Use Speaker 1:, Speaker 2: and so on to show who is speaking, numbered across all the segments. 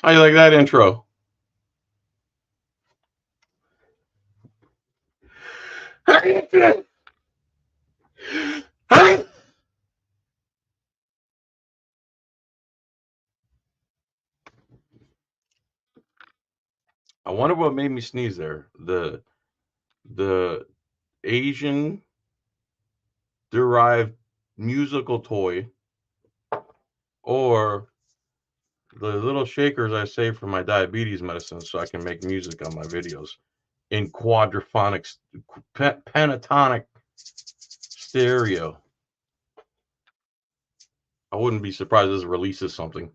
Speaker 1: How you like that intro? I wonder what made me sneeze there. The Asian derived musical toy or the little shakers I save for my diabetes medicine so I can make music on my videos in quadraphonic, pentatonic stereo. I wouldn't be surprised if this releases something.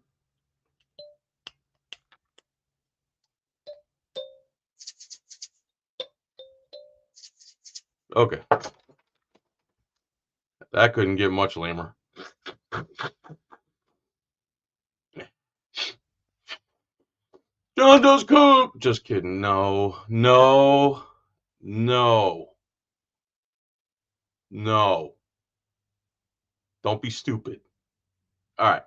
Speaker 1: Okay. That couldn't get much lamer. John does cook. Just kidding. No, no, no, no. Don't be stupid. All right.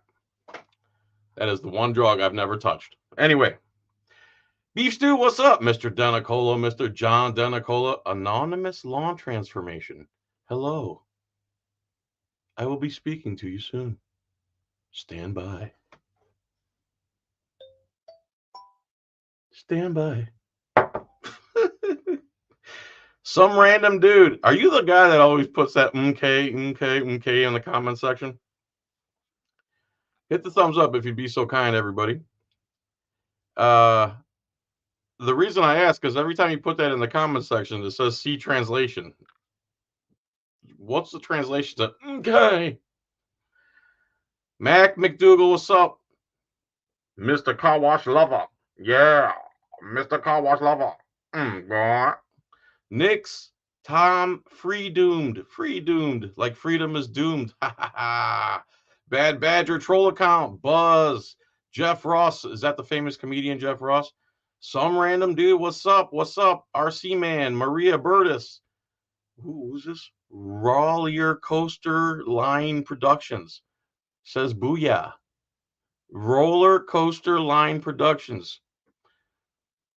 Speaker 1: That is the one drug I've never touched. Anyway, Beef Stew, what's up, Mr. Denicola, Mr. John Denicola, anonymous lawn transformation. Hello. I will be speaking to you soon. Stand by. Stand by. Some random dude. Are you the guy that always puts that MK in the comment section? Hit the thumbs up if you'd be so kind, everybody. The reason I ask is every time you put that in the comment section, it says see translation. What's the translation to okay? Mac McDougal, what's up? Mr. Car Wash Lover. Yeah, Mr. Car Wash Lover. Boy. Nix, Tom, free doomed, like freedom is doomed. Ha ha ha. Bad Badger troll account, Buzz, Jeff Ross. Is that the famous comedian Jeff Ross? Some random dude. What's up? What's up? RC Man, Maria Burtis. Who's this? Roller Coaster Line Productions says booyah. Roller Coaster Line Productions.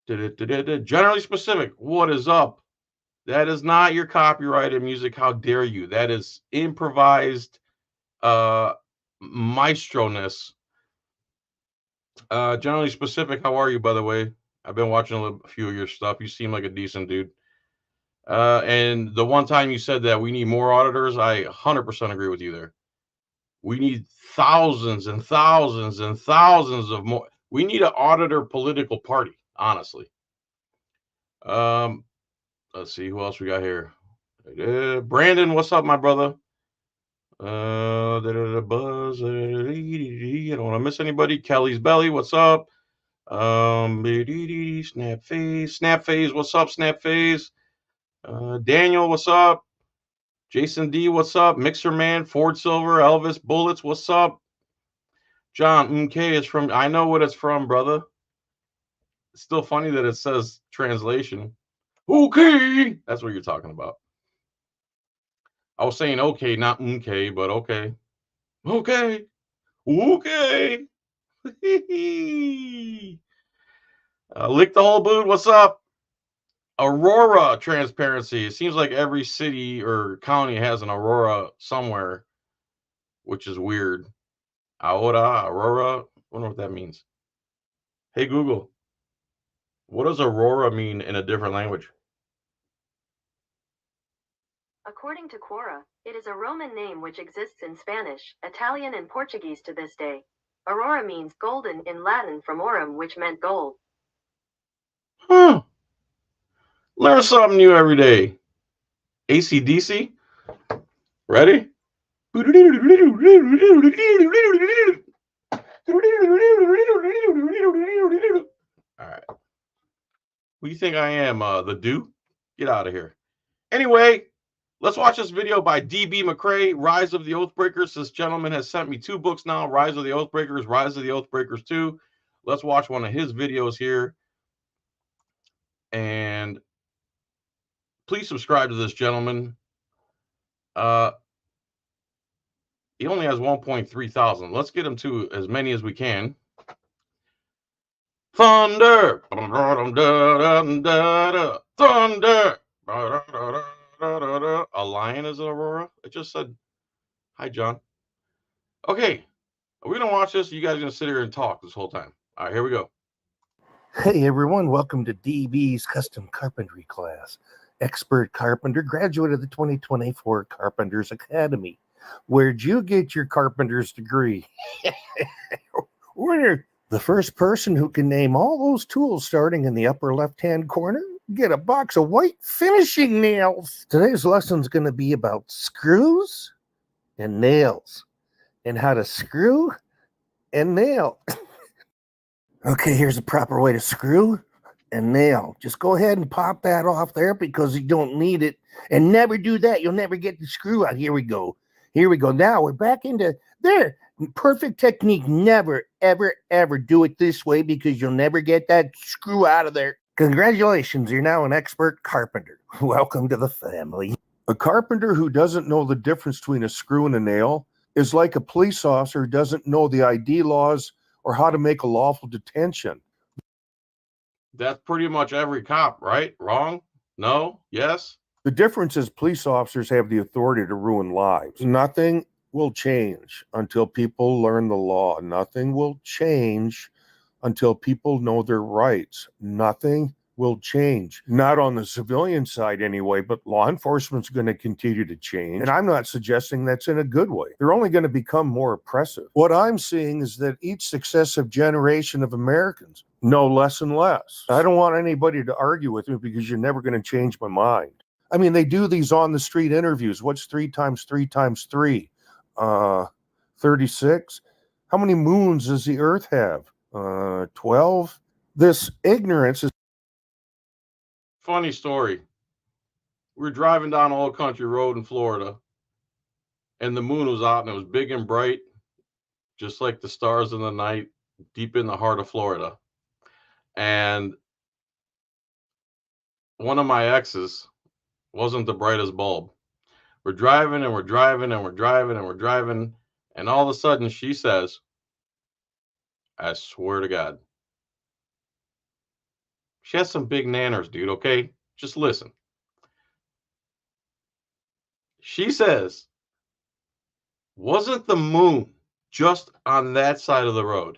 Speaker 1: Generally specific. What is up? That is not your copyrighted music. How dare you? That is improvised maestro-ness. Generally specific. How are you, by the way? I've been watching a few of your stuff. You seem like a decent dude. And the one time you said that we need more auditors, I 100% agree with you there. We need thousands and thousands and thousands of more. We need an auditor political party, honestly. Let's see who else we got here. Brandon, what's up, my brother? Buzz. I don't want to miss anybody. Kelly's Belly, what's up? Snap Phase, what's up, Snap Phase? Daniel, what's up? Jason D, what's up? Mixer Man, Ford Silver, Elvis Bullets, what's up? John, MK is from, I know what it's from, brother. It's still funny that it says translation. Okay, that's what you're talking about. I was saying okay, not MK, but okay. Okay. Okay. Lick the whole boot. What's up? Aurora transparency. It seems like every city or county has an Aurora somewhere, which is weird. Aurora. I wonder what that means. Hey Google, what does Aurora mean in a different language?
Speaker 2: According to Quora, it is a Roman name which exists in Spanish, Italian, and Portuguese to this day. Aurora means golden in Latin from aurum, which meant gold.
Speaker 1: Huh. Learn something new every day. AC/DC. Ready? All right. Who do you think I am? The Dew? Get out of here. Anyway, let's watch this video by DB McCrea, Rise of the Oathbreakers. This gentleman has sent me 2 books now, Rise of the Oathbreakers, Rise of the Oathbreakers 2. Let's watch one of his videos here. And please subscribe to this gentleman. He only has 1.3 thousand. Let's get him to as many as we can. Thunder. Thunder. A lion is an aurora? It just said, hi, John. Okay. Are we going to watch this? Or you guys are going to sit here and talk this whole time? All right, here we go.
Speaker 3: Hey everyone, welcome to DB's Custom Carpentry class. Expert carpenter, graduate of the 2024 Carpenters Academy. Where'd you get your carpenter's degree? Winner! The first person who can name all those tools starting in the upper left-hand corner, get a box of white finishing nails. Today's lesson is going to be about screws and nails, and how to screw and nail. Okay, here's the proper way to screw and nail. Just go ahead and pop that off there because you don't need it. And never do that. You'll never get the screw out. Here we go. Here we go. Now we're back into there. Perfect technique. Never, ever, ever do it this way because you'll never get that screw out of there. Congratulations. You're now an expert carpenter. Welcome to the family.
Speaker 4: A carpenter who doesn't know the difference between a screw and a nail is like a police officer who doesn't know the ID laws or how to make a lawful detention.
Speaker 1: That's pretty much every cop, right? Wrong? No? Yes?
Speaker 4: The difference is police officers have the authority to ruin lives. Nothing will change until people learn the law. Nothing will change until people know their rights. Nothing will change. Not on the civilian side anyway, but law enforcement's going to continue to change. And I'm not suggesting that's in a good way. They're only going to become more oppressive. What I'm seeing is that each successive generation of Americans know less and less. I don't want anybody to argue with me because you're never going to change my mind. I mean, they do these on the street interviews. What's 3 times 3 times 3? 36. How many moons does the earth have? 12. This ignorance is.
Speaker 1: Funny story. We were driving down Old Country Road in Florida, and the moon was out, and it was big and bright, just like the stars in the night, deep in the heart of Florida. And one of my exes wasn't the brightest bulb. We're driving, and we're driving, and we're driving, and we're driving, and all of a sudden she says, I swear to God. She has some big nanners, dude, okay? Just listen. She says, wasn't the moon just on that side of the road?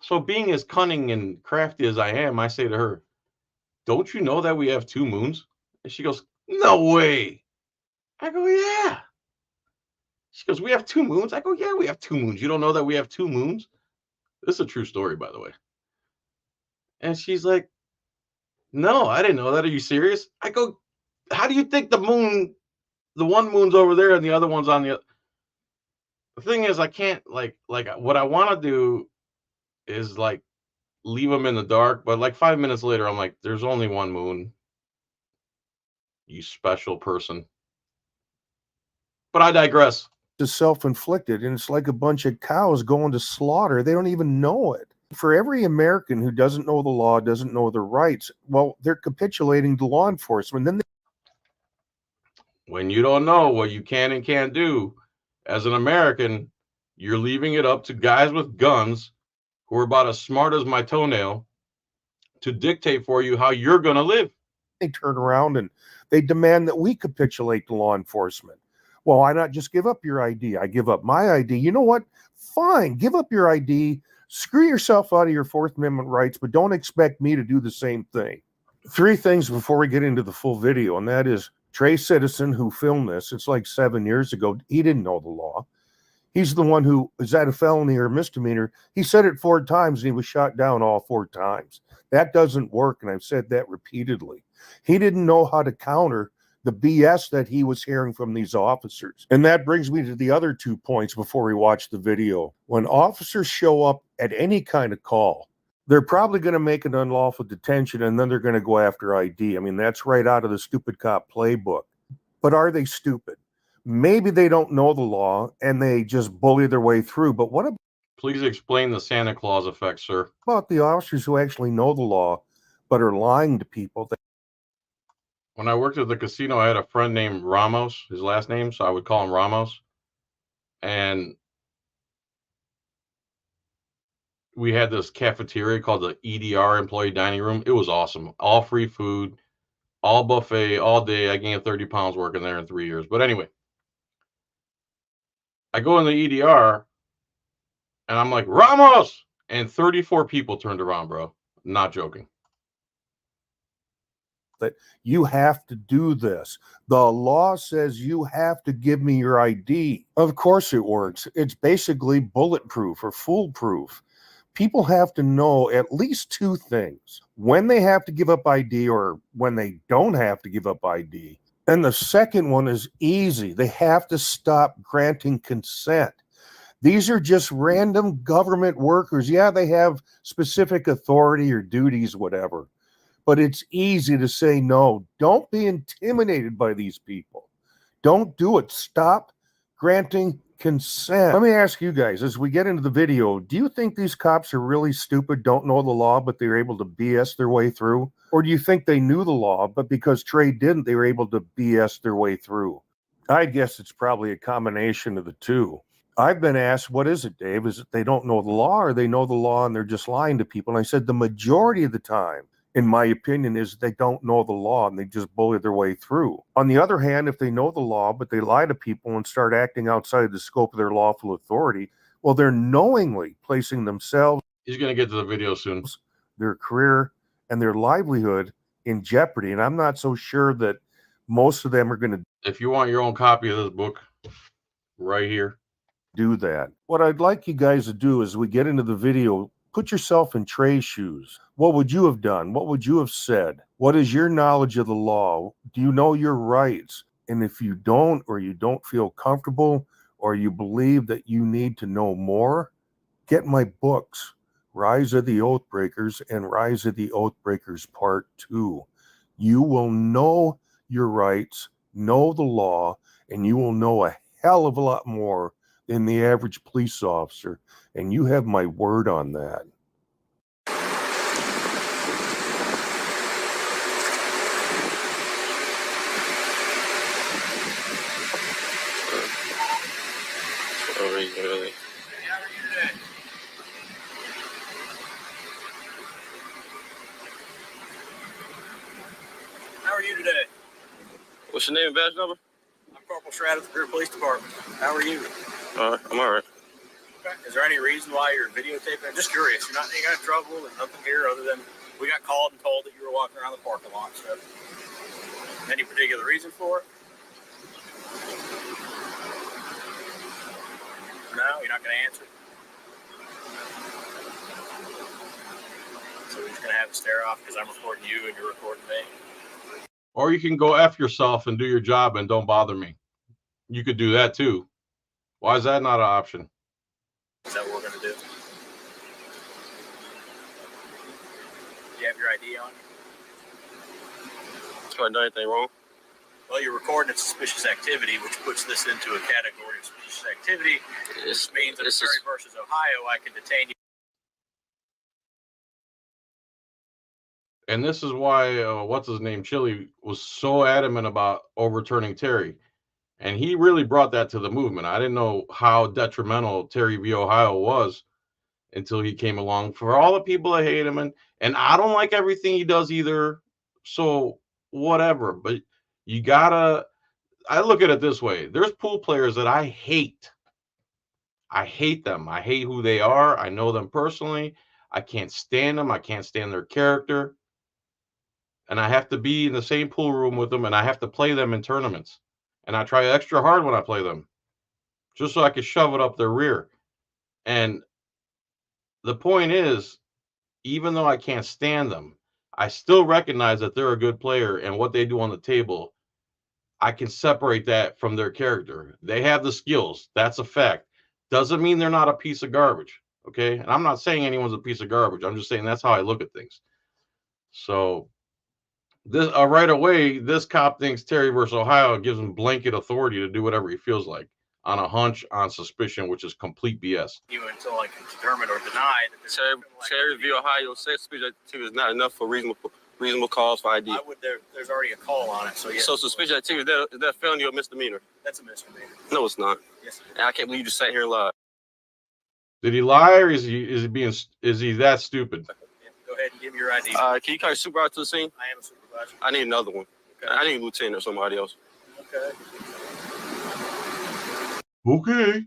Speaker 1: So being as cunning and crafty as I am, I say to her, don't you know that we have 2 moons? And she goes, no way. I go, yeah. She goes, we have 2 moons? I go, yeah, we have 2 moons. You don't know that we have 2 moons? This is a true story, by the way. And she's like, no, I didn't know that. Are you serious? I go, how do you think the one moon's over there and the other one's on the other? The thing is, I can't, like what I want to do is, like, leave them in the dark. But, like, 5 minutes later, I'm like, there's only one moon, you special person. But I digress.
Speaker 4: Is self-inflicted, and it's like a bunch of cows going to slaughter. They don't even know it. For every American who doesn't know the law, doesn't know their rights, well, they're capitulating to law enforcement. Then
Speaker 1: when you don't know what you can and can't do as an American, you're leaving it up to guys with guns who are about as smart as my toenail to dictate for you how you're going to live.
Speaker 4: They turn around and they demand that we capitulate to law enforcement. Well, why not just give up your ID? I give up my ID. You know what? Fine, give up your ID. Screw yourself out of your Fourth Amendment rights, but don't expect me to do the same thing. 3 things before we get into the full video, and that is Trey Citizen, who filmed this. It's like 7 years ago. He didn't know the law. He's the one who, is that a felony or a misdemeanor? He said it 4 times, and he was shot down all 4 times. That doesn't work, and I've said that repeatedly. He didn't know how to counter the BS that he was hearing from these officers. And that brings me to the other 2 points before we watch the video. When officers show up at any kind of call, they're probably going to make an unlawful detention, and then they're going to go after ID. I mean, that's right out of the stupid cop playbook. But are they stupid? Maybe they don't know the law and they just bully their way through. But what
Speaker 1: Please explain the Santa Claus effect, sir.
Speaker 4: about the officers who actually know the law but are lying to people?
Speaker 1: When I worked at the casino, I had a friend named Ramos, his last name, so I would call him Ramos. And we had this cafeteria called the EDR, Employee Dining Room. It was awesome. All free food, all buffet, all day. I gained 30 pounds working there in 3 years. But anyway, I go in the EDR and I'm like, Ramos! And 34 people turned around, bro. Not joking.
Speaker 4: That you have to do this. The law says you have to give me your ID. Of course it works. It's basically bulletproof or foolproof. People have to know at least two things: when they have to give up ID or when they don't have to give up ID. And the second one is easy. They have to stop granting consent. These are just random government workers. Yeah, they have specific authority or duties, whatever. But it's easy to say no. Don't be intimidated by these people. Don't do it. Stop granting consent. Let me ask you guys, as we get into the video, do you think these cops are really stupid, don't know the law, but they're able to BS their way through? Or do you think they knew the law, but because Trey didn't, they were able to BS their way through? I guess it's probably a combination of the two. I've been asked, what is it, Dave? Is it they don't know the law, or they know the law and they're just lying to people? And I said the majority of the time, in my opinion, is they don't know the law and they just bully their way through. On the other hand, if they know the law, but they lie to people and start acting outside the scope of their lawful authority, well, they're knowingly placing themselves,
Speaker 1: He's going to get to the video soon,
Speaker 4: their career and their livelihood in jeopardy. And I'm not so sure that most of them are going to
Speaker 1: if you want your own copy of this book, right here.
Speaker 4: do that. What I'd like you guys to do as we get into the video, put yourself in Trey's shoes. What would you have done? What would you have said? What is your knowledge of the law? Do you know your rights? And if you don't, or you don't feel comfortable, or you believe that you need to know more, get my books, Rise of the Oathbreakers and Rise of the Oathbreakers Part 2. You will know your rights, know the law, and you will know a hell of a lot more than the average police officer. And you have my word on that.
Speaker 5: Really.
Speaker 6: How are you today?
Speaker 5: What's your name and badge number?
Speaker 6: I'm Corporal Shroud of the Greer Police Department. How are you?
Speaker 5: I'm all right.
Speaker 6: Okay. Is there any reason why you're videotaping? I'm just curious. You're not in any trouble and nothing here other than we got called and told that you were walking around the parking lot. So, any particular reason for it? No, you're not going to answer. So we're just going to have a stare off because I'm recording you and you're recording me.
Speaker 1: Or you can go F yourself and do your job and don't bother me. You could do that too. Why is that not an option?
Speaker 6: Is that what we're going to do? Do you have your ID on?
Speaker 5: Have I done anything wrong?
Speaker 6: Well, you're recording a suspicious activity, which puts this into a category of suspicious activity. This means that in Missouri versus Ohio, I can detain you.
Speaker 1: And this is why, what's his name, Chili, was so adamant about overturning Terry. And he really brought that to the movement. I didn't know how detrimental Terry v. Ohio was until he came along. For all the people that hate him, and I don't like everything he does either, so whatever. But you gotta, I look at it this way. There's pool players that I hate. I hate them. I hate who they are. I know them personally. I can't stand them. I can't stand their character. And I have to be in the same pool room with them, and I have to play them in tournaments. And I try extra hard when I play them, just so I can shove it up their rear. And the point is, even though I can't stand them, I still recognize that they're a good player, and what they do on the table, I can separate that from their character. They have the skills. That's a fact. Doesn't mean they're not a piece of garbage, okay? And I'm not saying anyone's a piece of garbage. I'm just saying that's how I look at things. So this right away, this cop thinks Terry versus Ohio gives him blanket authority to do whatever he feels like on a hunch, on suspicion, which is complete BS.
Speaker 6: You until I can determine or deny that
Speaker 5: Terry v. Ohio says suspicious activity is not enough for reasonable cause for ID.
Speaker 6: There's already a call on it, so yes.
Speaker 5: So suspicious activity, is that felony or misdemeanor?
Speaker 6: That's a misdemeanor.
Speaker 5: No, it's not.
Speaker 6: Yes.
Speaker 5: And I can't believe you just sat here and lied.
Speaker 1: Did he lie, or is he that stupid?
Speaker 6: Go ahead and give me your ID.
Speaker 5: Can you carry supervisor to the scene?
Speaker 6: I am a supervisor.
Speaker 5: I need another one.
Speaker 6: Okay.
Speaker 5: I need a lieutenant or somebody else.
Speaker 6: Okay.
Speaker 1: Okay.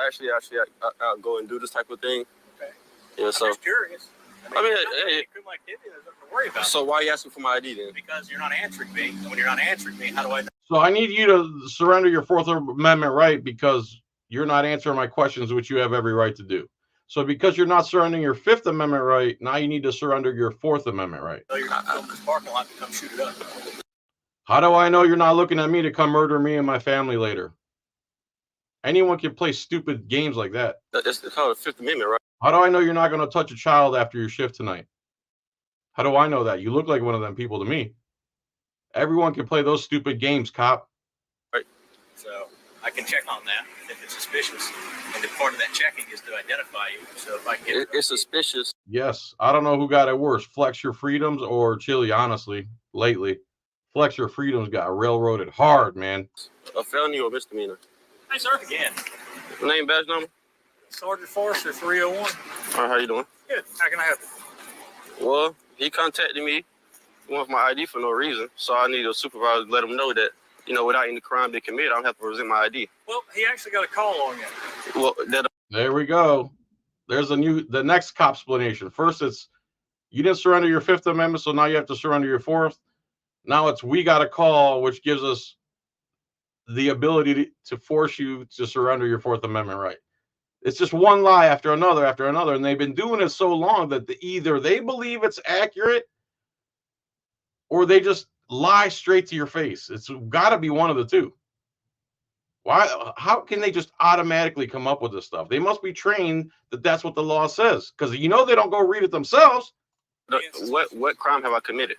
Speaker 5: Actually, I'll go and do this type of thing.
Speaker 6: Okay.
Speaker 5: Yeah,
Speaker 6: I'm
Speaker 5: so.
Speaker 6: just curious.
Speaker 5: I mean,
Speaker 6: hey, criminal activity, there's nothing to worry about.
Speaker 5: So why are you asking for my ID then?
Speaker 6: Because you're not answering me. And when you're not answering me, how do I know?
Speaker 1: So I need you to surrender your Fourth Amendment right because you're not answering my questions, which you have every right to do. So because you're not surrendering your Fifth Amendment right, now you need to surrender your Fourth Amendment right.
Speaker 6: So you're not filming this parking lot to come shoot it up.
Speaker 1: How do I know you're not looking at me to come murder me and my family later? Anyone can play stupid games like that.
Speaker 5: It's called the Fifth Amendment, right?
Speaker 1: How do I know you're not going to touch a child after your shift tonight? How do I know that? You look like one of them people to me. Everyone can play those stupid games, cop.
Speaker 6: Right. So I can check on that if it's suspicious. And the part of that checking is to identify you. So if I can get
Speaker 5: It's suspicious.
Speaker 1: Yes. I don't know who got it worse, Flex Your Freedoms or Chili, honestly, lately. Flex Your Freedoms got railroaded hard, man.
Speaker 5: A felony or misdemeanor?
Speaker 6: Hey, sir. Again.
Speaker 5: Name, badge number?
Speaker 6: Sergeant Forrester, 301.
Speaker 5: All right, how you doing?
Speaker 6: Good. How can I help you?
Speaker 5: Well, he contacted me, wants my ID for no reason, so I need a supervisor to let him know that, without any crime being committed, I don't have to present my ID.
Speaker 6: Well, he actually got a call on you.
Speaker 5: Well,
Speaker 1: There we go. There's the next cop explanation. First, it's you didn't surrender your Fifth Amendment, so now you have to surrender your Fourth. Now it's we got a call, which gives us the ability to force you to surrender your Fourth Amendment right. It's just one lie after another, and they've been doing it so long that either they believe it's accurate or they just lie straight to your face. It's got to be one of the two. Why? How can they just automatically come up with this stuff? They must be trained that that's what the law says, because they don't go read it themselves.
Speaker 5: What crime have I committed?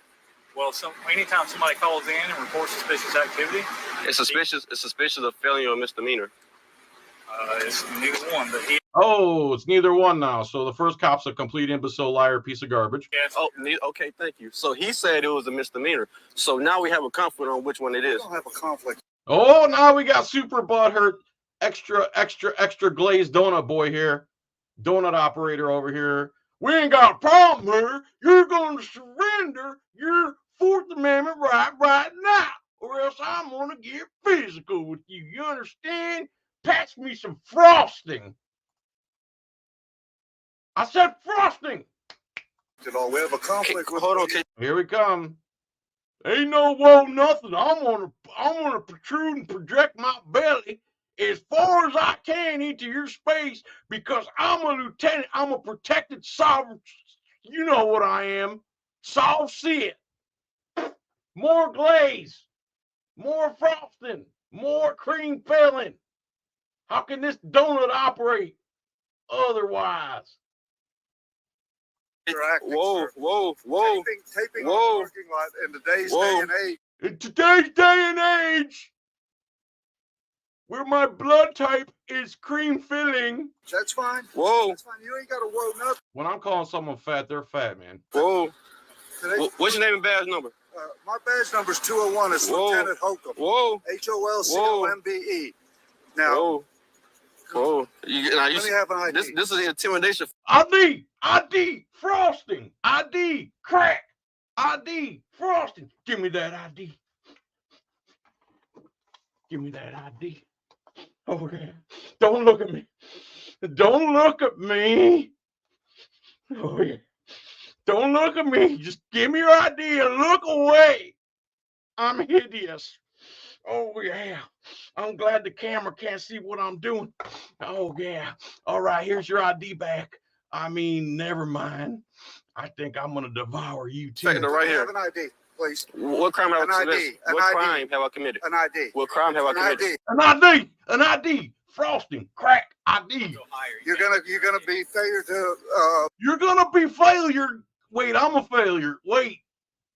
Speaker 6: Well, anytime somebody calls in and reports suspicious activity,
Speaker 5: It's suspicious of felony or misdemeanor.
Speaker 6: it's neither one. But
Speaker 1: It's neither one now. So the first cop's a complete imbecile, liar, piece of garbage.
Speaker 5: Oh, okay, thank you. So he said it was a misdemeanor. So now we have a conflict on which one it is.
Speaker 6: We don't have a conflict.
Speaker 1: Oh, now we got super butthurt, extra glazed donut boy here, donut operator over here. We ain't got a problem here. You're going to surrender your Fourth Amendment right now, or else I'm going to get physical with you. You understand? Pass me some frosting. I said frosting.
Speaker 6: We have a conflict with.
Speaker 5: Hold on, okay.
Speaker 1: Here we come. Ain't no whoa nothing. I'm gonna protrude and project my belly as far as I can into your space because I'm a lieutenant. I'm a protected sovereign. You know what I am. Sauce. More glaze. More frosting. More cream filling. How can this donut operate otherwise?
Speaker 5: Whoa.
Speaker 6: Taping on the parking lot in today's day and age.
Speaker 1: In today's day and age, where my blood type is cream filling.
Speaker 6: That's fine.
Speaker 5: Whoa.
Speaker 6: That's fine. You ain't got to whoa nothing.
Speaker 1: When I'm calling someone fat, they're fat, man.
Speaker 5: Whoa. What's your name and badge number?
Speaker 6: My badge number is 201. It's Lieutenant Holcomb.
Speaker 5: Whoa.
Speaker 6: HOLCOMBE. Now,
Speaker 5: whoa.
Speaker 6: let me have an ID.
Speaker 5: This is intimidation.
Speaker 1: ID, frosting, ID, crack, ID, frosting. Give me that ID. Give me that ID. Oh, yeah. Don't look at me. Don't look at me. Oh, yeah. Don't look at me. Just give me your ID and look away. I'm hideous. Oh, yeah. I'm glad the camera can't see what I'm doing. Oh, yeah. All right, here's your ID back. I mean, never mind. I think I'm going to devour you, too.
Speaker 5: Second, right here.
Speaker 6: Have an ID, please.
Speaker 5: What crime have I committed? Crime have I committed?
Speaker 6: An ID.
Speaker 5: What crime have I committed?
Speaker 1: An ID. Frosting, crack, ID.
Speaker 6: You're gonna be failure to.
Speaker 1: You're gonna be failure. Wait, I'm a failure. Wait,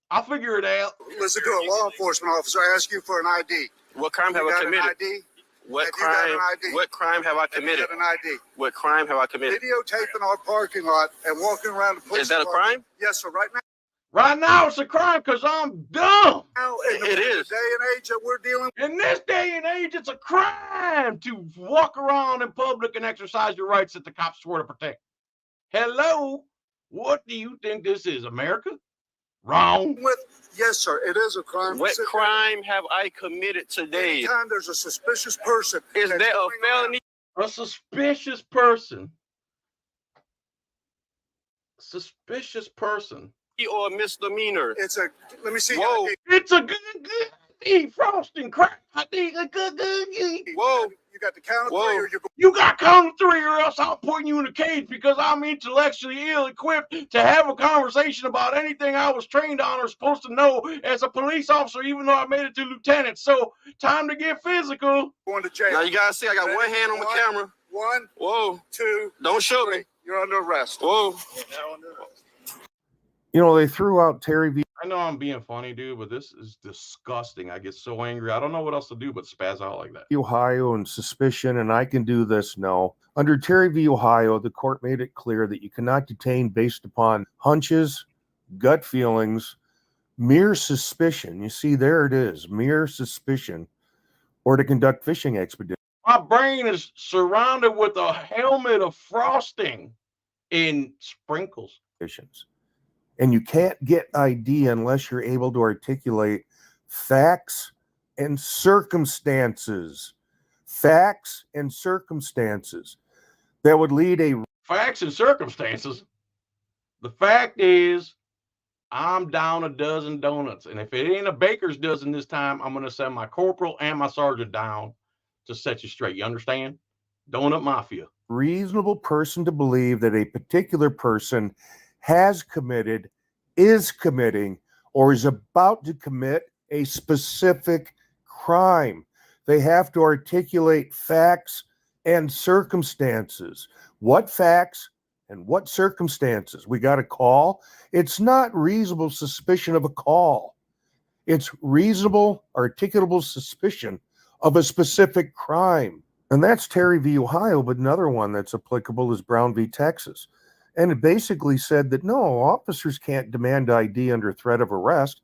Speaker 1: I'll figure it out.
Speaker 6: Listen to a law enforcement officer ask you for an ID.
Speaker 5: What crime have I committed?
Speaker 6: An ID?
Speaker 5: What crime have I committed?
Speaker 6: An ID.
Speaker 5: What crime have I committed?
Speaker 6: Videotaping our parking lot and walking around the police.
Speaker 5: Is that a crime?
Speaker 6: Yes, sir. Right now.
Speaker 1: Right now, it's a crime because I'm dumb.
Speaker 7: Now, in
Speaker 5: It is.
Speaker 7: the day and age that we're dealing
Speaker 1: In this day and age, it's a crime to walk around in public and exercise your rights that the cops swear to protect. Hello? What do you think this is, America? Wrong.
Speaker 7: with, yes, sir, it is a crime.
Speaker 5: What crime have I committed today?
Speaker 7: Anytime there's a suspicious person.
Speaker 5: Is
Speaker 7: that's
Speaker 5: that a
Speaker 7: going
Speaker 5: felony?
Speaker 1: A suspicious person. Suspicious person.
Speaker 5: Or a misdemeanor?
Speaker 7: It's a, let me see.
Speaker 5: Whoa.
Speaker 1: It's a good eat frosting crack. I think a good.
Speaker 5: Whoa.
Speaker 7: You got the count of
Speaker 5: Whoa.
Speaker 7: three, or you're going.
Speaker 1: You got count of three, or else I'll put you in a cage because I'm intellectually ill-equipped to have a conversation about anything I was trained on or supposed to know as a police officer, even though I made it to lieutenant. So, time to get physical.
Speaker 7: Going to jail.
Speaker 5: Now you gotta see, I got
Speaker 7: Ready?
Speaker 5: one hand on the camera.
Speaker 7: 1,
Speaker 5: Whoa.
Speaker 7: 2,
Speaker 5: Don't show
Speaker 7: 3.
Speaker 5: me.
Speaker 7: You're under arrest.
Speaker 5: Whoa.
Speaker 7: You're now under arrest.
Speaker 4: You know, they threw out Terry V.
Speaker 1: I know I'm being funny, dude, but this is disgusting. I get so angry. I don't know what else to do but spaz out like that.
Speaker 4: Ohio and suspicion, and I can do this. No. Under Terry v. Ohio, the court made it clear that you cannot detain based upon hunches, gut feelings, mere suspicion. You see, there it is, mere suspicion, or to conduct fishing expeditions.
Speaker 1: My brain is surrounded with a helmet of frosting in sprinkles.
Speaker 4: And you can't get ID unless you're able to articulate facts and circumstances. Facts and circumstances that would lead a
Speaker 1: Facts and circumstances. The fact is, I'm down a dozen donuts. And if it ain't a baker's dozen this time, I'm going to send my corporal and my sergeant down to set you straight. You understand? Donut Mafia.
Speaker 4: reasonable person to believe that a particular person has committed, is committing, or is about to commit a specific crime. They have to articulate facts and circumstances. What facts and what circumstances? We got a call. It's not reasonable suspicion of a call. It's reasonable, articulable suspicion of a specific crime. And that's Terry v. Ohio, but another one that's applicable is Brown v. Texas. And it basically said that no, officers can't demand ID under threat of arrest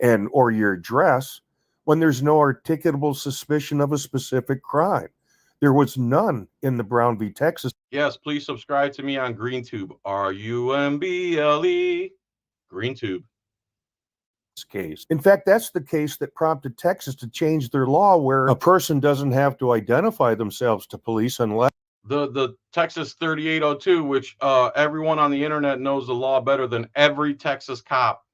Speaker 4: and or your address when there's no articulable suspicion of a specific crime. There was none in the Brown v. Texas
Speaker 1: Yes, please subscribe to me on GreenTube. RUMBLE. GreenTube.
Speaker 4: case. In fact, that's the case that prompted Texas to change their law where a person doesn't have to identify themselves to police unless
Speaker 1: The Texas 3802, which everyone on the internet knows the law better than every Texas cop.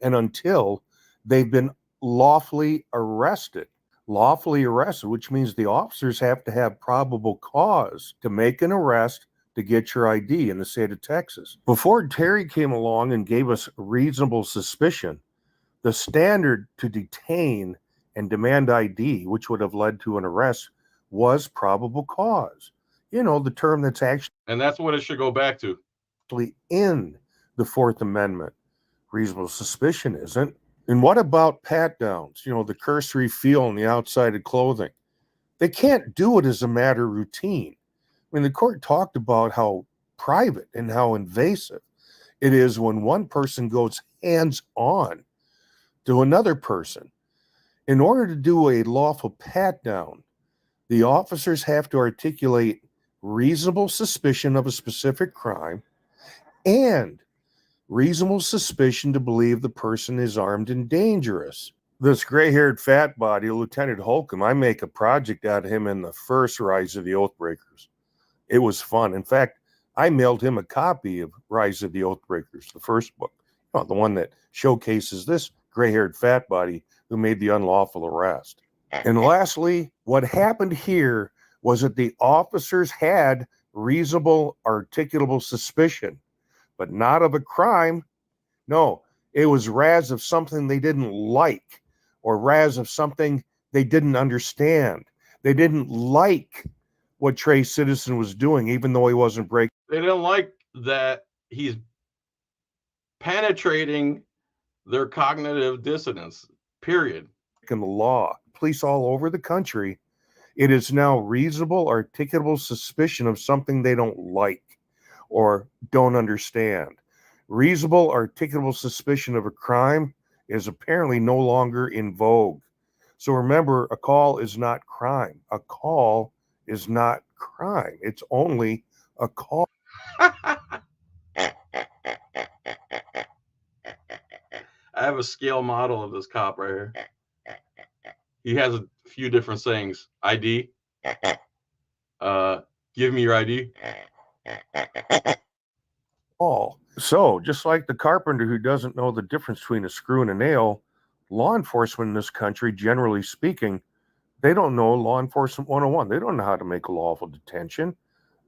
Speaker 4: and until they've been lawfully arrested. Lawfully arrested, which means the officers have to have probable cause to make an arrest to get your ID in the state of Texas. Before Terry came along and gave us reasonable suspicion, the standard to detain and demand ID, which would have led to an arrest, was probable cause. You know, the term that's actually
Speaker 1: And that's what it should go back to.
Speaker 4: in the Fourth Amendment. Reasonable suspicion isn't. And what about pat downs? You know, the cursory feel on the outside of clothing. They can't do it as a matter of routine. I mean, the court talked about how private and how invasive it is when one person goes hands on to another person. In order to do a lawful pat down, the officers have to articulate reasonable suspicion of a specific crime and reasonable suspicion to believe the person is armed and dangerous. This gray-haired fat body, Lieutenant Holcomb, I make a project out of him in the first Rise of the Oathbreakers. It was fun. In fact, I mailed him a copy of Rise of the Oathbreakers, the first book, the one that showcases this gray-haired fat body who made the unlawful arrest. And lastly, what happened here was that the officers had reasonable, articulable suspicion, but not of a crime. No, it was raz of something they didn't like or raz of something they didn't understand. They didn't like what Trey Citizen was doing, even though he wasn't breaking.
Speaker 1: They didn't like that he's penetrating their cognitive dissonance, period.
Speaker 4: The law. Police all over the country, it is now reasonable, articulable suspicion of something they don't like or don't understand. Reasonable articulable suspicion of a crime is apparently no longer in vogue. So remember, a call is not crime. A call is not crime. It's only a call.
Speaker 1: I have a scale model of this cop right here. He has a few different sayings. ID. Give me your ID.
Speaker 4: Call. So, just like the carpenter who doesn't know the difference between a screw and a nail, law enforcement in this country, generally speaking, they don't know law enforcement 101. They don't know how to make a lawful detention.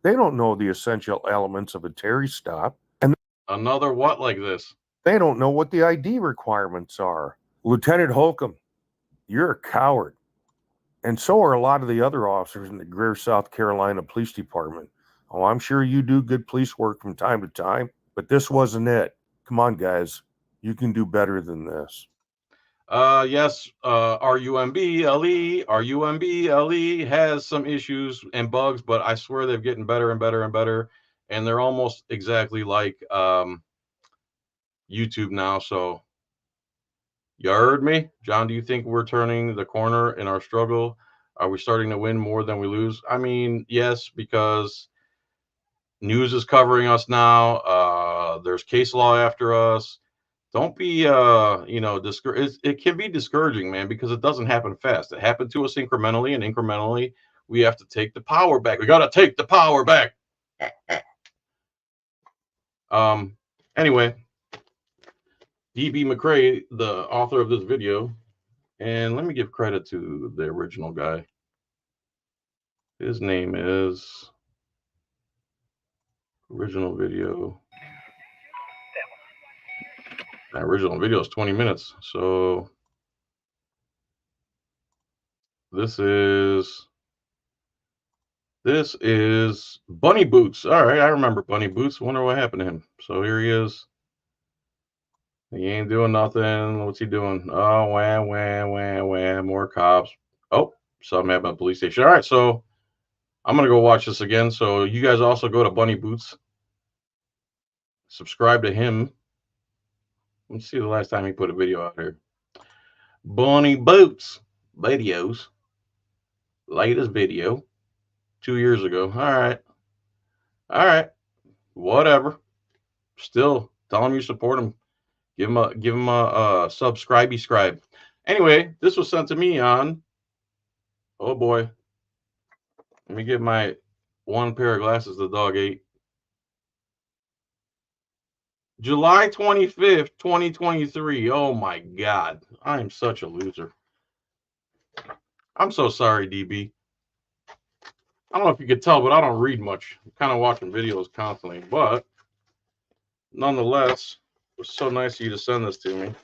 Speaker 4: They don't know the essential elements of a Terry stop. And
Speaker 1: Another what like this?
Speaker 4: they don't know what the ID requirements are. Lieutenant Holcomb, you're a coward. And so are a lot of the other officers in the Greer, South Carolina Police Department. Oh, I'm sure you do good police work from time to time, but this wasn't it. Come on, guys. You can do better than this.
Speaker 1: Yes, RUMBLE has some issues and bugs, but I swear they're getting better and better and better. And they're almost exactly like YouTube now. So you heard me? John, do you think we're turning the corner in our struggle? Are we starting to win more than we lose? I mean, yes, because news is covering us now. There's case law after us. Don't be, discouraged. It can be discouraging, man, because it doesn't happen fast. It happened to us incrementally, and incrementally, we have to take the power back. We got to take the power back. Anyway, DB McCrea, the author of this video, and let me give credit to the original guy. His name is original video. That original video is 20 minutes. So this is Bunny Boots. All right, I remember Bunny Boots. Wonder what happened to him. So here he is. He ain't doing nothing. What's he doing? Oh, wah. More cops. Oh, something happened at the police station. All right, so I'm going to go watch this again. So you guys also go to Bunny Boots. Subscribe to him. Let's see the last time he put a video out here. Bunny Boots videos. Latest video. 2 years ago. All right. Whatever. Still, tell him you support him. Give him a subscribe. Anyway, this was sent to me on. Oh boy. Let me get my one pair of glasses the dog ate. July 25th, 2023. Oh my God. I am such a loser. I'm so sorry, DB. I don't know if you could tell, but I don't read much. I'm kind of watching videos constantly, but nonetheless, it was so nice of you to send this to me.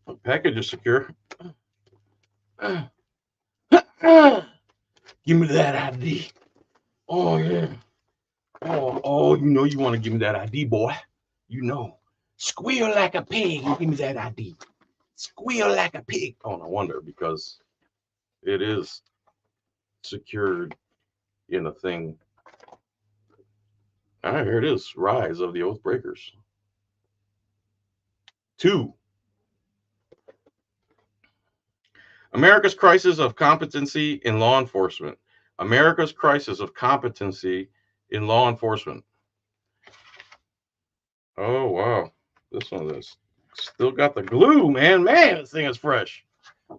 Speaker 1: The package is secure. Give me that ID. Oh, yeah. Oh, you know you want to give me that ID, boy. You know. Squeal like a pig and give me that ID. Squeal like a pig. Oh, no wonder, because it is secured in a thing. All right, here it is. Rise of the Oath Breakers. 2. America's crisis of competency in law enforcement. America's crisis of competency in law enforcement. Oh, wow. This one is still got the glue, man. Man, this thing is fresh.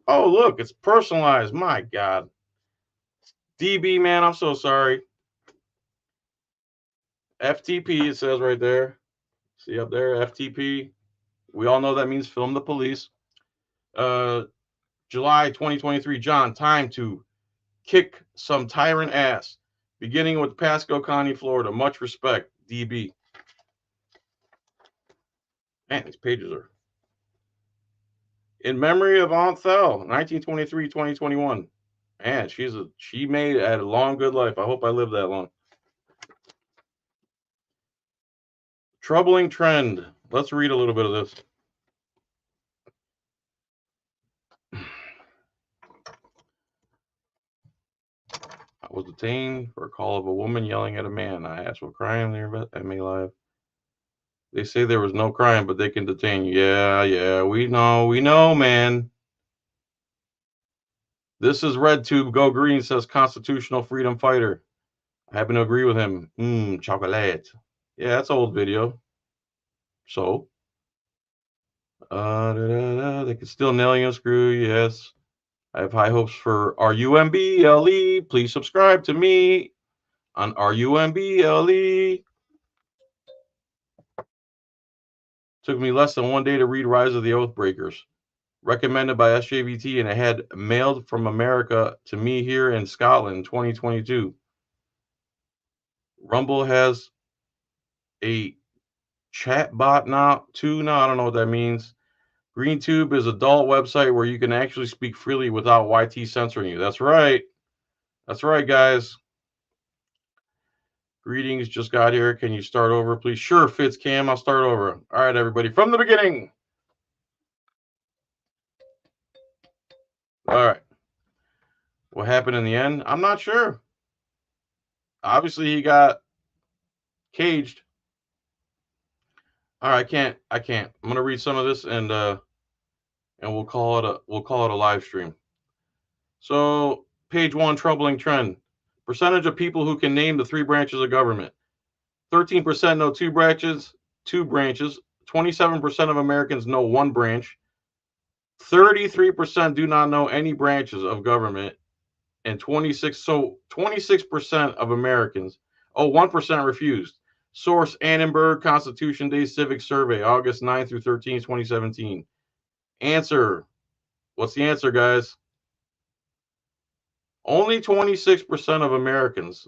Speaker 1: Oh, look, it's personalized. My God. DB, man, I'm so sorry. FTP, it says right there. See up there, FTP. We all know that means film the police. July 2023, John, time to kick some tyrant ass. Beginning with Pasco County, Florida. Much respect, DB. Man, these pages are. In memory of Aunt Thel, 1923-2021. Man, she made a long, good life. I hope I live that long. Troubling trend. Let's read a little bit of this. was detained for a call of a woman yelling at a man. I asked what crime they were at MA Live. They say there was no crime, but they can detain you. Yeah, we know, man. This is RedTube. Go Green, says constitutional freedom fighter. I happen to agree with him. Chocolate. Yeah, that's an old video. So, they can still nail you and screw you, yes. I have high hopes for RUMBLE. Please subscribe to me on RUMBLE. Took me less than 1 day to read Rise of the Oathbreakers. Recommended by SJVT, and it had mailed from America to me here in Scotland 2022. Rumble has a chat bot now, too. Now, I don't know what that means. GreenTube is an adult website where you can actually speak freely without YT censoring you. That's right. That's right, guys. Greetings, just got here. Can you start over, please? Sure, Fitz Cam. I'll start over. All right, everybody, from the beginning. All right. What happened in the end? I'm not sure. Obviously, he got caged. All right, I can't. I'm gonna read some of this, and we'll call it a live stream. So, page 1, troubling trend. Percentage of people who can name the 3 branches of government. 13% know 2 branches. 27% of Americans know 1 branch. 33% do not know any branches of government, and 26% of Americans, 1% refused. Source: Annenberg Constitution Day Civic Survey, August 9 through 13, 2017. Answer. What's the answer, guys? Only 26% of Americans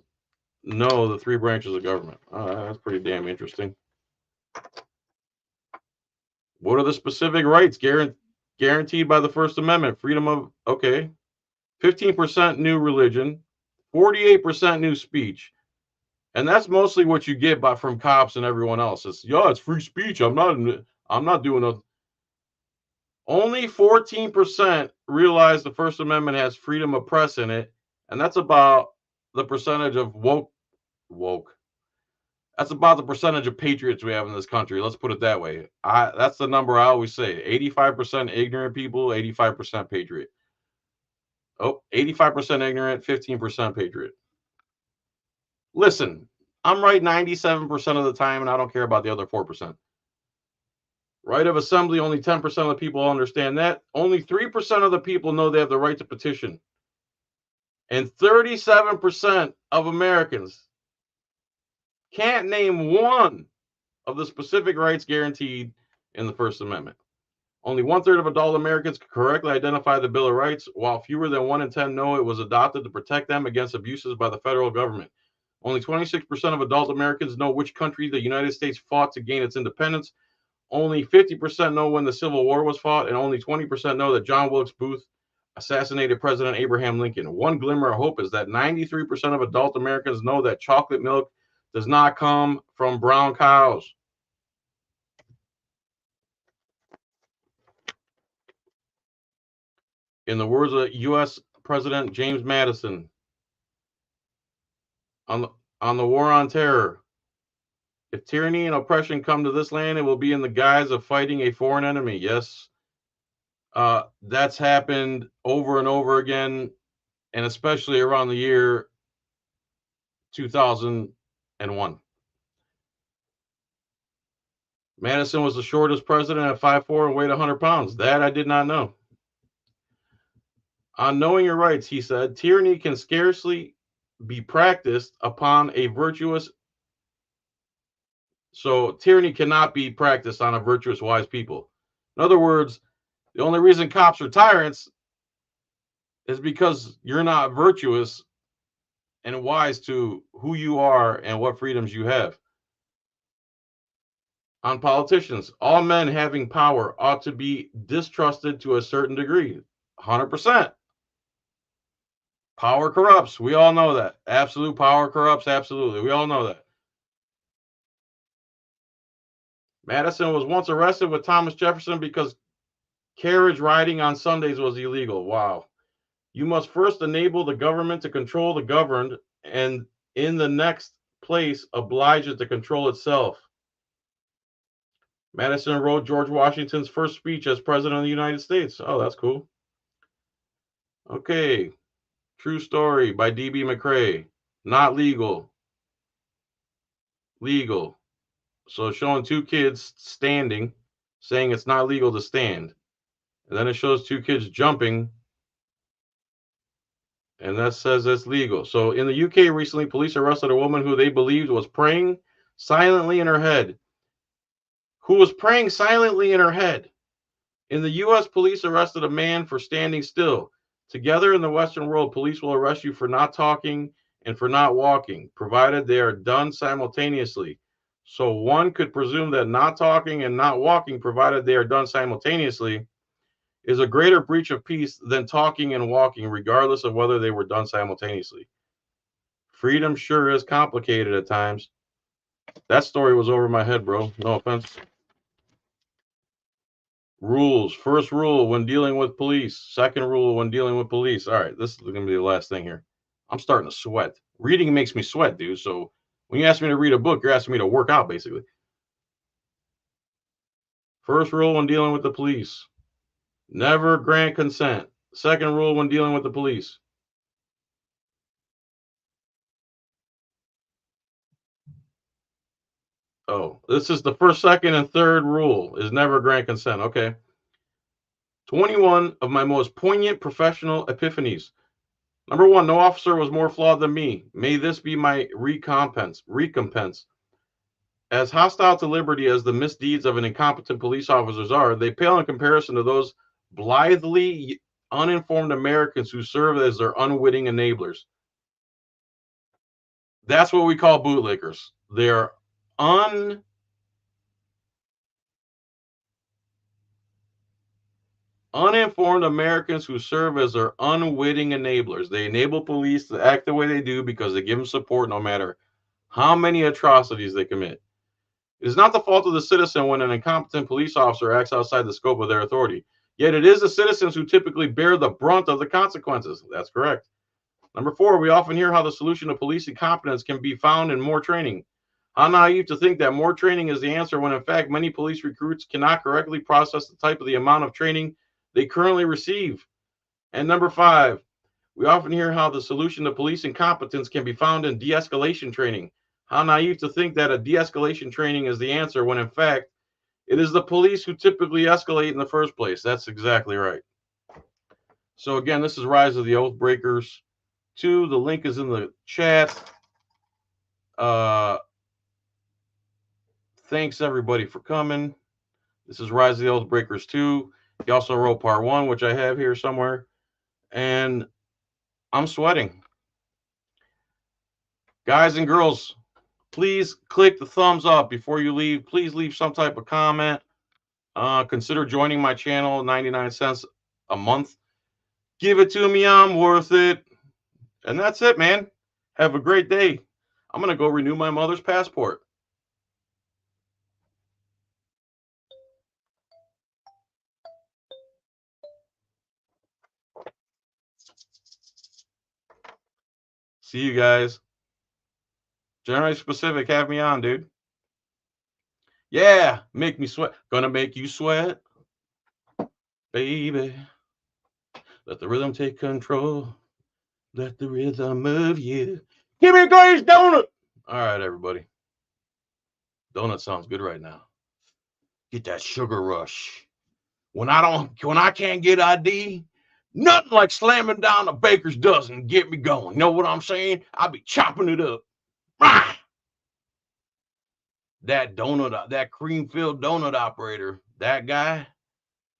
Speaker 1: know the 3 branches of government. That's pretty damn interesting. What are the specific rights guaranteed by the First Amendment? Freedom of, okay. 15% new religion, 48% new speech. And that's mostly what you get from cops and everyone else. It's free speech. I'm not doing nothing. Only 14% realize the First Amendment has freedom of press in it, and that's about the percentage of woke. That's about the percentage of patriots we have in this country. Let's put it that way. That's the number I always say. 85% ignorant people, 85% patriot. 85% ignorant, 15% patriot. Listen, I'm right 97% of the time, and I don't care about the other 4%. Right of assembly, only 10% of the people understand that. Only 3% of the people know they have the right to petition. And 37% of Americans can't name one of the specific rights guaranteed in the First Amendment. Only 1/3 of adult Americans can correctly identify the Bill of Rights, while fewer than 1 in 10 know it was adopted to protect them against abuses by the federal government. Only 26% of adult Americans know which country the United States fought to gain its independence. Only 50% know when the Civil War was fought, and only 20% know that John Wilkes Booth assassinated President Abraham Lincoln. One glimmer of hope is that 93% of adult Americans know that chocolate milk does not come from brown cows. In the words of U.S. President James Madison, on the war on terror, if tyranny and oppression come to this land, it will be in the guise of fighting a foreign enemy. Yes, that's happened over and over again, and especially around the year 2001. Madison was the shortest president at 5'4" and weighed 100 pounds. That I did not know. On knowing your rights, he said, tyranny can scarcely be practiced upon a virtuous. So tyranny cannot be practiced on a virtuous, wise people. In other words, the only reason cops are tyrants is because you're not virtuous and wise to who you are and what freedoms you have. On politicians, all men having power ought to be distrusted to a certain degree. 100%. Power corrupts. We all know that. Absolute power corrupts. Absolutely. We all know that. Madison was once arrested with Thomas Jefferson because carriage riding on Sundays was illegal. Wow. You must first enable the government to control the governed, and in the next place, oblige it to control itself. Madison wrote George Washington's first speech as president of the United States. Oh, that's cool. Okay. True story by D.B. McCrea. Not legal. Legal. So it's showing two kids standing, saying it's not legal to stand. And then it shows two kids jumping, and that says it's legal. So in the UK recently, police arrested a woman who they believed was praying silently in her head. Who was praying silently in her head. In the US, police arrested a man for standing still. Together in the Western world, police will arrest you for not talking and for not walking, provided they are done simultaneously. So one could presume that not talking and not walking, provided they are done simultaneously, is a greater breach of peace than talking and walking, regardless of whether they were done simultaneously. Freedom sure is complicated at times. That story was over my head, bro. No offense. Rules. First rule when dealing with police. Second rule when dealing with police. All right, this is going to be the last thing here. I'm starting to sweat. Reading makes me sweat, dude. So when you ask me to read a book, you're asking me to work out, basically. First rule when dealing with the police. Never grant consent. Second rule when dealing with the police. Oh, this is the first, second, and third rule is never grant consent. Okay. 21 of my most poignant professional epiphanies. Number 1, no officer was more flawed than me. May this be my recompense. As hostile to liberty as the misdeeds of an incompetent police officers are, they pale in comparison to those blithely uninformed Americans who serve as their unwitting enablers. That's what we call bootlickers. They're uninformed Americans who serve as their unwitting enablers. They enable police to act the way they do because they give them support no matter how many atrocities they commit. It is not the fault of the citizen when an incompetent police officer acts outside the scope of their authority. Yet it is the citizens who typically bear the brunt of the consequences. That's correct. Number 4, we often hear how the solution to police incompetence can be found in more training. How naive to think that more training is the answer when in fact many police recruits cannot correctly process the amount of training they currently receive. And number 5, we often hear how the solution to police incompetence can be found in de-escalation training. How naive to think that a de-escalation training is the answer when in fact it is the police who typically escalate in the first place. That's exactly right. So again, this is Rise of the Oathbreakers 2. The link is in the chat. Thanks everybody for coming. This is Rise of the Oathbreakers 2. He also wrote part 1, which I have here somewhere. And I'm sweating. Guys and girls, please click the thumbs up before you leave. Please leave some type of comment. Consider joining my channel, 99 cents a month. Give it to me. I'm worth it. And that's it, man. Have a great day. I'm going to go renew my mother's passport. See you guys. Generally specific, have me on, dude. Yeah, make me sweat. Gonna make you sweat, baby. Let the rhythm take control. Let the rhythm move you. Give me a glazed donut. All right, everybody. Donut sounds good right now. Get that sugar rush. When I can't get ID, nothing like slamming down a baker's dozen and get me going. You know what I'm saying? I'll be chopping it up. Ah! That donut, that cream-filled donut operator, that guy,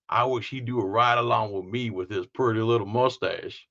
Speaker 1: I wish he'd do a ride along with me with his pretty little mustache.